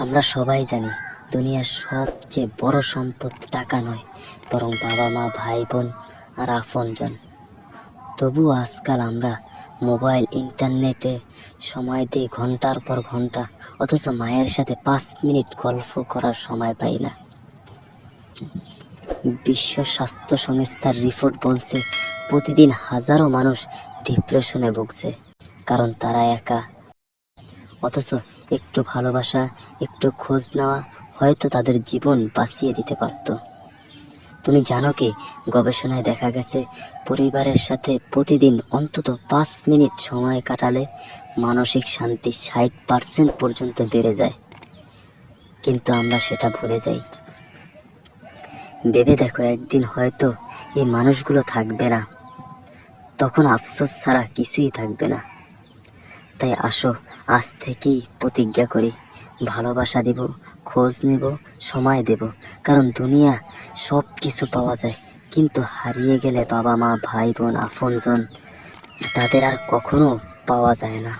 আমরা সবাই জানি দুনিয়ার সবচেয়ে বড় সম্পদ টাকা নয়, বরং বাবা মা, ভাই বোন আর আপনজন। তবুও আজকাল আমরা মোবাইল, ইন্টারনেটে সময় দিই ঘন্টার পর ঘন্টা, অথচ মায়ের সাথে 5 মিনিট গল্প করার সময় পাই না। বিশ্ব স্বাস্থ্য সংস্থার রিপোর্ট বলছে প্রতিদিন হাজারো মানুষ ডিপ্রেশনে ভুগছে, কারণ তারা একা। অথচ একটু ভালোবাসা, একটু খোঁজ নেওয়া হয়তো তাদের জীবন বাঁচিয়ে দিতে পারত। তুমি জানো কি, গবেষণায় দেখা গেছে পরিবারের সাথে প্রতিদিন অন্তত 5 মিনিট সময় কাটালে মানসিক শান্তি 60% পর্যন্ত বেড়ে যায়। কিন্তু আমরা সেটা ভুলে যাই। ভেবে দেখো, একদিন হয়তো এই মানুষগুলো থাকবে না, তখন আফসোস ছাড়া কিছুই থাকবে না। তাই আসো, আজ থেকেই প্রতিজ্ঞা করি, ভালোবাসা দেব, খোঁজ নেব, সময় দেব। কারণ দুনিয়া সব কিছু পাওয়া যায়, কিন্তু হারিয়ে গেলে বাবা মা, ভাই বোন, আপনজন, তাদের আর কখনো পাওয়া যায় না।